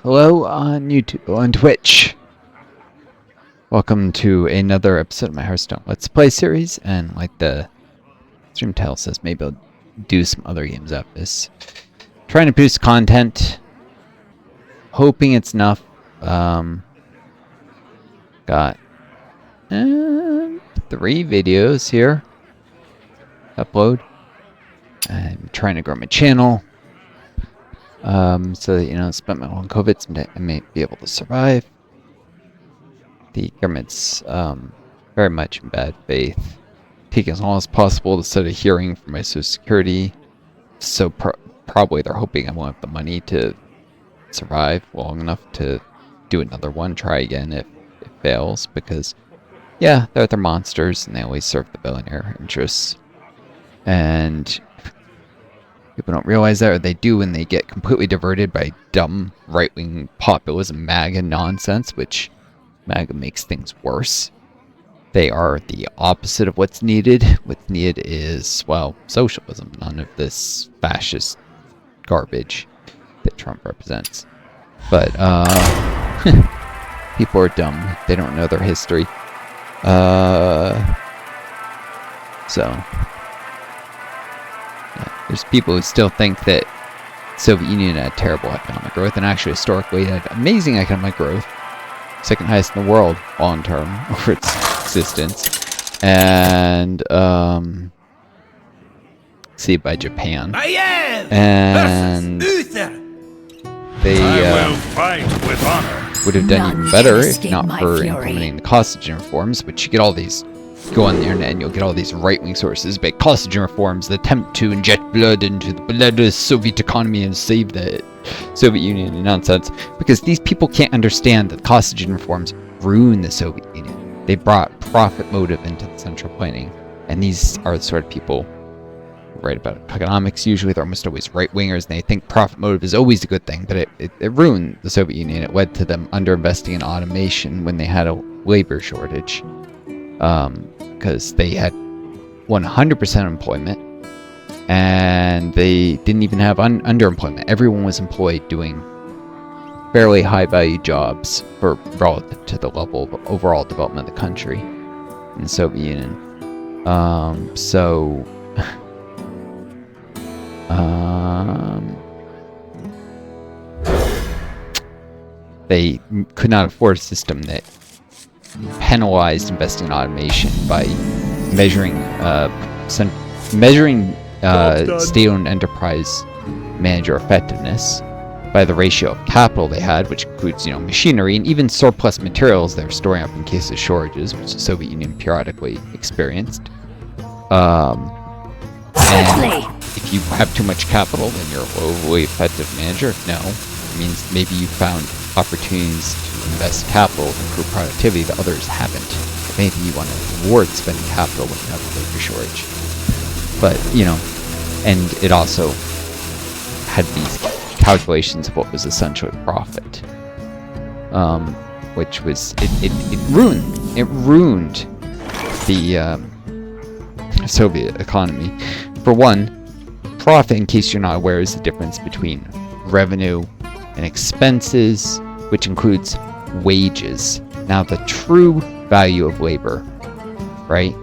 Hello on YouTube, on Twitch. Welcome to another episode of my Hearthstone Let's Play series, and like the stream title says, maybe I'll do some other games after this. Trying to produce content, hoping it's enough. Got 3 videos here. Upload. I'm trying to grow my channel. So that, you know, spent my long COVID, someday I may be able to survive. The government's very much in bad faith, taking as long as possible to set a hearing for my Social Security. So probably they're hoping I won't have the money to survive long enough to do another one, try again if it fails, because yeah, they're monsters and they always serve the billionaire interests. And people don't realize that, or they do when they get completely diverted by dumb right-wing populism, MAGA nonsense, which MAGA makes things worse. They are the opposite of what's needed. What's needed is, well, socialism, none of this fascist garbage that Trump represents. But, people are dumb. They don't know their history. There's people who still think that Soviet Union had terrible economic growth, and actually historically had amazing economic growth, second highest in the world long term over its existence, and see by Japan, and they would have done even better if not for implementing the costogen reforms, which you get all these. Go on the internet and you'll get all these right-wing sources, but costogen reforms, the attempt to inject blood into the bloodless Soviet economy and save the Soviet Union and nonsense, because these people can't understand that costogen reforms ruin the Soviet Union. They brought profit motive into the central planning, and these are the sort of people who write about economics. Usually they're almost always right-wingers, and they think profit motive is always a good thing, but it ruined the Soviet Union. It led to them underinvesting in automation when they had a labor shortage. Because they had 100% employment, and they didn't even have underemployment. Everyone was employed doing fairly high-value jobs for relative to the level of overall development of the country in the Soviet Union. They could not afford a system that penalized investing in automation by measuring state-owned enterprise manager effectiveness by the ratio of capital they had, which includes, you know, machinery and even surplus materials they're storing up in case of shortages, which the Soviet Union periodically experienced. And if you have too much capital, then you're a lowly effective manager. No, it means maybe you found opportunities to invest capital to improve productivity that others haven't. Maybe you want to reward spending capital when you have a labor shortage. But, you know, and it also had these calculations of what was essentially profit. Which was, it ruined the Soviet economy. For one, profit, in case you're not aware, is the difference between revenue and expenses, which includes wages. Now, the true value of labor, right,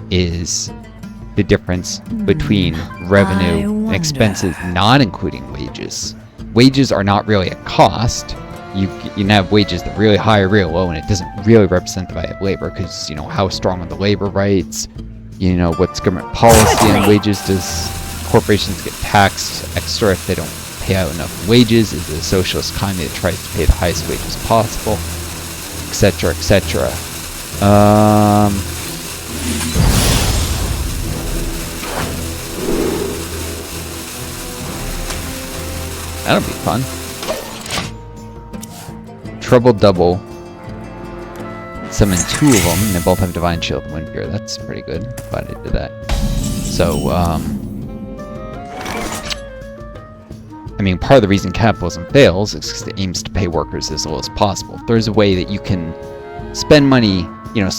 is the difference between revenue and expenses, not including wages. Wages are not really a cost. You can have wages that are really high or really low, and it doesn't really represent the value of labor, because, you know, how strong are the labor rights? You know, what's government policy on wages? Does corporations get taxed extra if they don't pay out enough wages? Is it a socialist economy that tries to pay the highest wages possible, etc., etc.? That'll be fun. Trouble double. Summon 2 of them, and they both have Divine Shield and Wind Fury. That's pretty good. Glad I did that. So, I mean, part of the reason capitalism fails is because it aims to pay workers as little as possible. If there's a way that you can spend money, you know,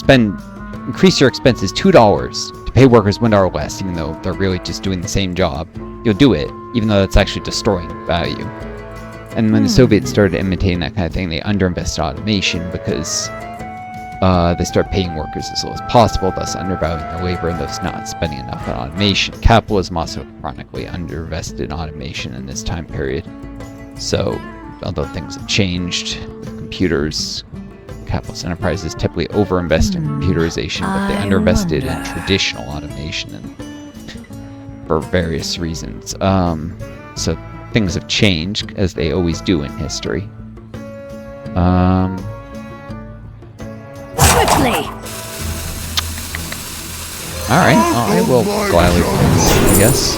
increase your expenses $2 to pay workers $1 less, even though they're really just doing the same job, you'll do it, even though that's actually destroying value. And when the Soviets started imitating that kind of thing, they underinvested automation because they started paying workers as low as possible, thus undervaluing their labor and thus not spending enough on automation. Capitalism also chronically underinvested in automation in this time period. So, although things have changed with computers, capitalist enterprises typically overinvest in computerization, but they underinvested in traditional automation and for various reasons. So things have changed, as they always do in history. Quickly. Alright, well, I will gladly play this, I guess.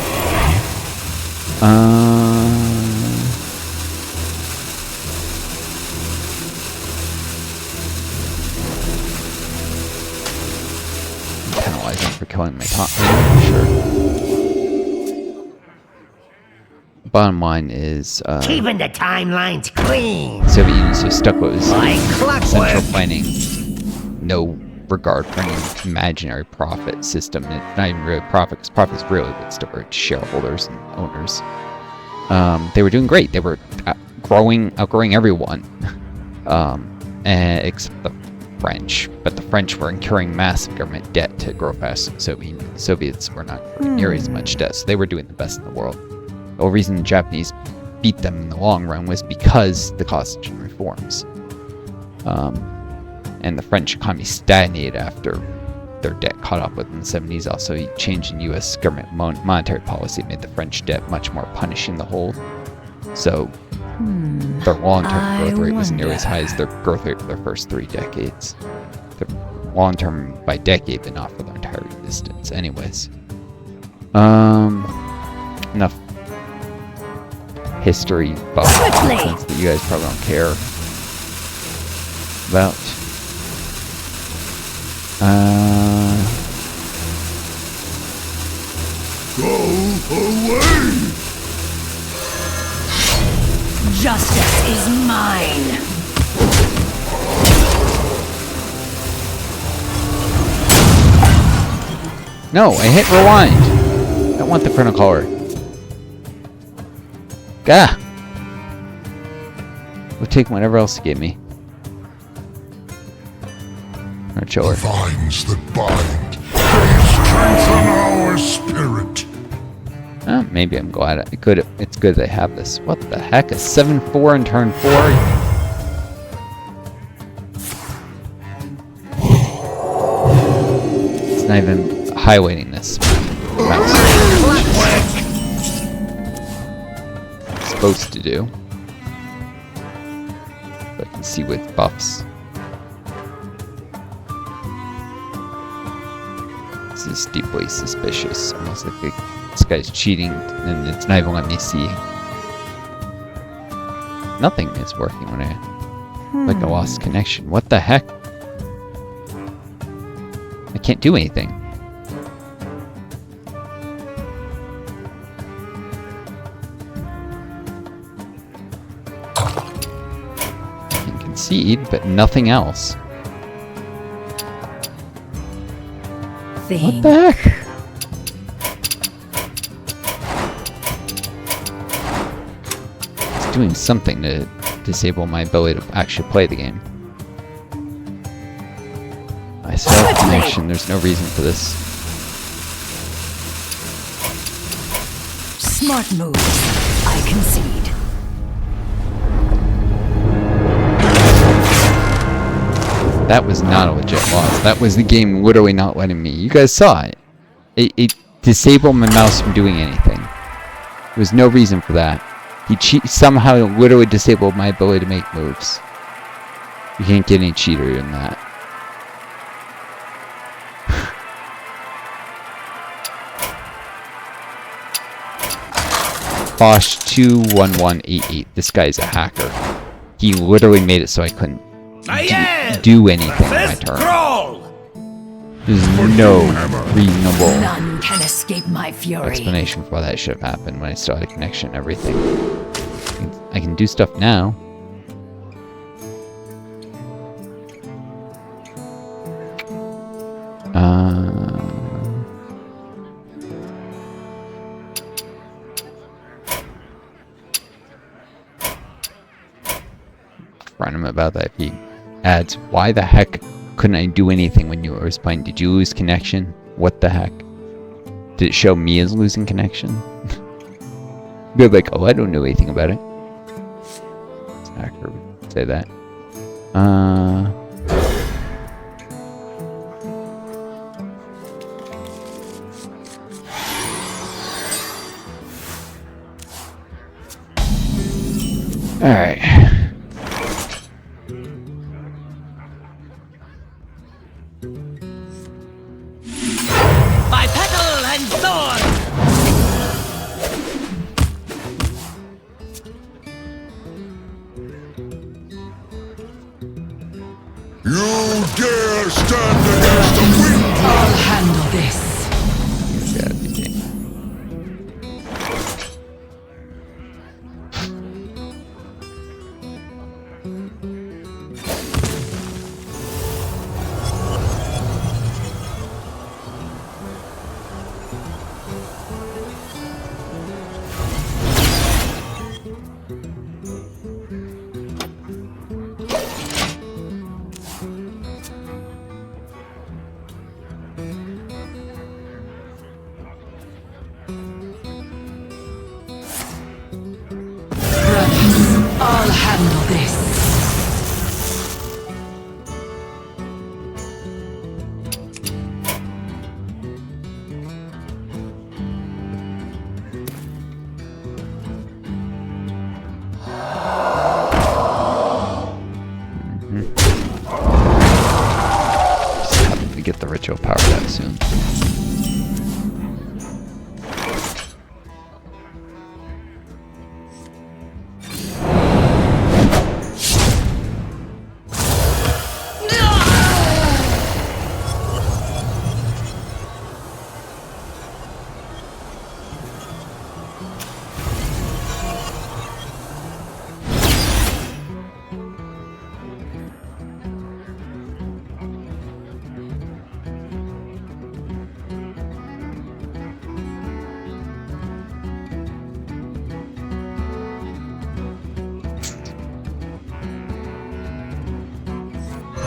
Penalizing for killing my top man, sure. Bottom line is, keeping the timelines clean. Soviet Union so stuck with Like central clockwork. planning, no regard for any imaginary profit system. It's not even really profit, because profit is really good stuff for shareholders and owners. They were doing great. They were outgrowing everyone, except the French. But the French were incurring massive government debt to grow fast. The Soviets were not incurring nearly as much debt, so they were doing the best in the world. The whole reason the Japanese beat them in the long run was because the cost of reforms. And the French economy stagnated after their debt caught up with in the 70s. Also, change in U.S. government monetary policy made the French debt much more punishing the whole. So their long-term growth rate wasn't nearly as high as their growth rate for their first 3 decades. Their long-term by decade, but not for their entire existence. Anyways, enough history buff nonsense that you guys probably don't care about. Go away! Justice is mine. No, I hit rewind. I don't want the Chrono Collar. Gah! We'll take whatever else you give me. Or chiller. Vines that bind, they strengthen our spirit. Maybe I'm glad it's good they have this. What the heck? A 7-4 in turn 4? It's not even highlighting this. It's supposed to do. But I can see with buffs. This is deeply suspicious. Almost like this guy's cheating, and it's not even letting me see. Nothing is working when I like a lost connection. What the heck? I can't do anything. I can concede, but nothing else. What the heck? It's doing something to disable my ability to actually play the game. I still have a connection, there's no reason for this. Smart move. I concede. That was not a legit loss. That was the game literally not letting me. You guys saw it. It disabled my mouse from doing anything. There was no reason for that. He somehow literally disabled my ability to make moves. You can't get any cheater than that. Bosch 21188. This guy's a hacker. He literally made it so I couldn't do anything on my turn. There's no reasonable None can escape my fury. explanation for why that should have happened when I still had a connection and everything. I can do stuff now. confront him about that. If he adds, why the heck couldn't I do anything when you were playing? Did you lose connection? What the heck? Did it show me as losing connection? Be like, oh, I don't know anything about it. Hacker would say that. Alright. By petal and sword! You dare stand against the wind? I'll handle this. Gotta be kidding. I'll handle this. Just happen to get the ritual power that soon.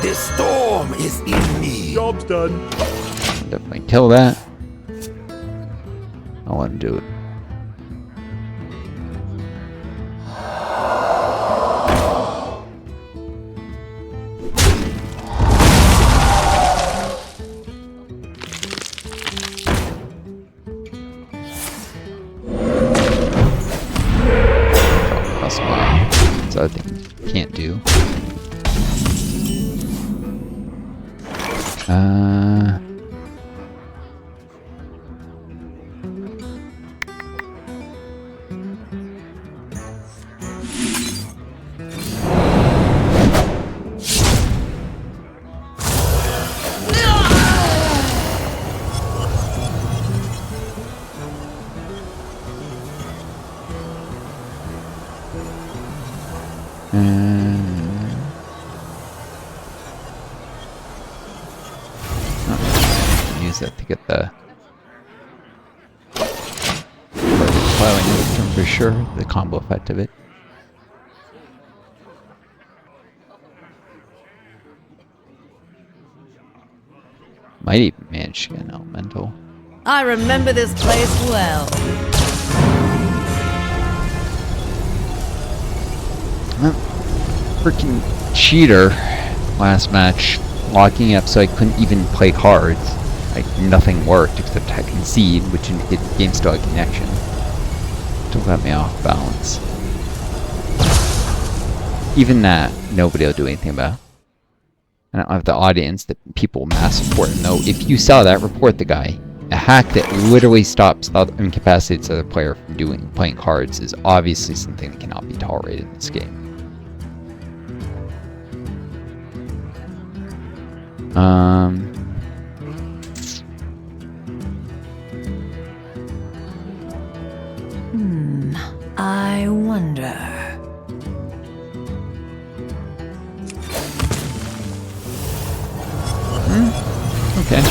The storm is in me. Job's done. Definitely kill that. I'll let him do it. That's why. That's other thing you can't do. Use that to get the plowing for sure, the combo effect of it. Might even manage to get an elemental. I remember this place well. Freaking cheater last match, locking up so I couldn't even play cards. Like nothing worked except I concede, which indicated the game still had connection. Still got me off balance. Even that, nobody will do anything about. I don't have the audience that people mass support. No, if you saw that, report the guy. A hack that literally stops the incapacitates the other player from playing cards is obviously something that cannot be tolerated in this game. I wonder. Okay.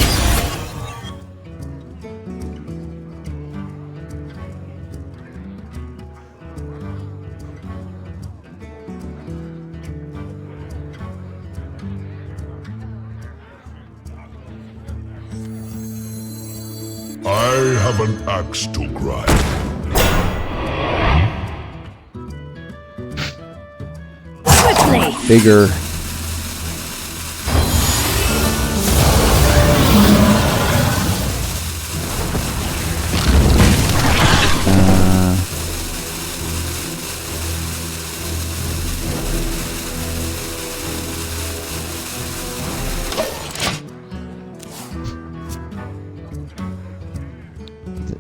I have an axe to grind. Quickly! Bigger.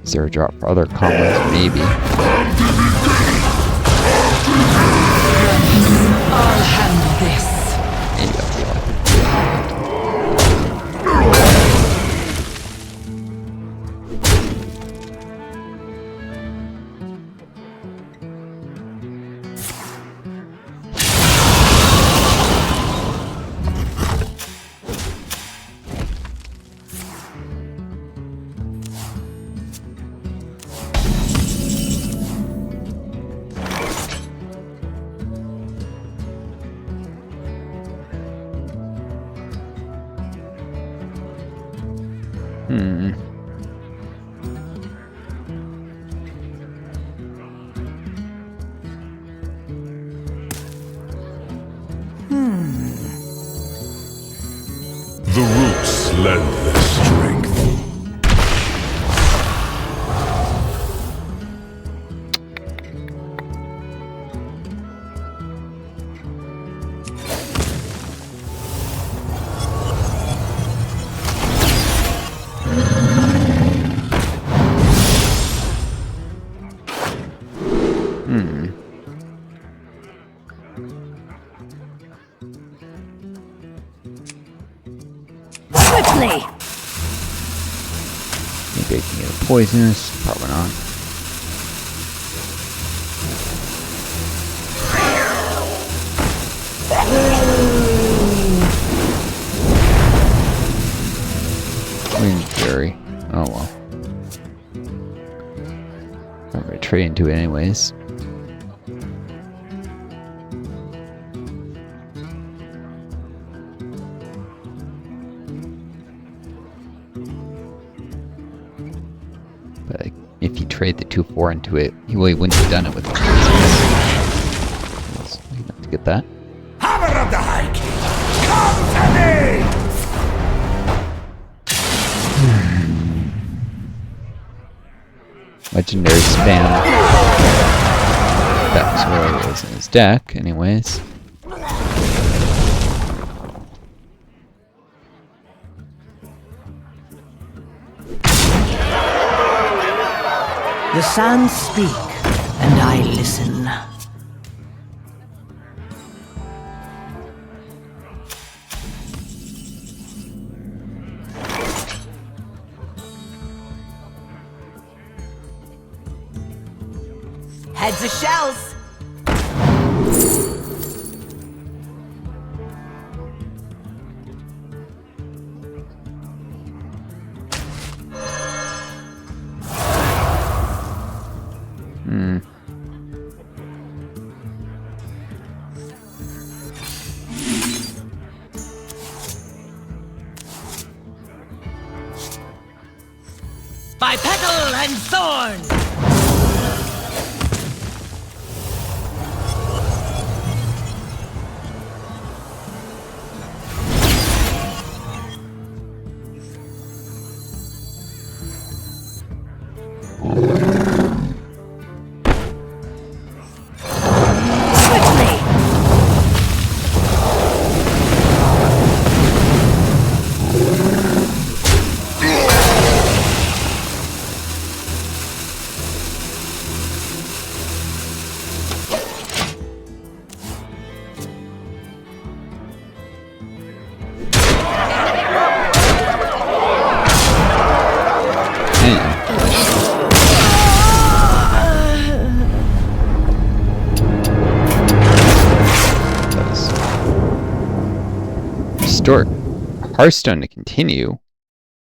Zero drop for other combos, maybe. I'll handle this. Maybe I'll be lucky. The roots lend their strength. Quickly! Maybe I can get a poisonous. Probably not. Wing Fury. Oh well. I'm gonna trade into it anyways. But if you trade the 2/4 into it, he wouldn't have done it with the poisonous. Enough to get that. Hammer of the High King! Come to me! Legendary spam. That was where it was in his deck, anyways. The sands speak, and I listen. Heads or shells! By petal and thorn! Restore Hearthstone to continue.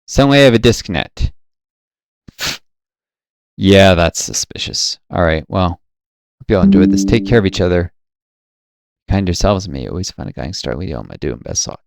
Some way I have a disconnect. Yeah, that's suspicious. Alright, well. Hope you all enjoyed this. Take care of each other. Kind yourselves and me. Always find a guiding star video on my doing best luck.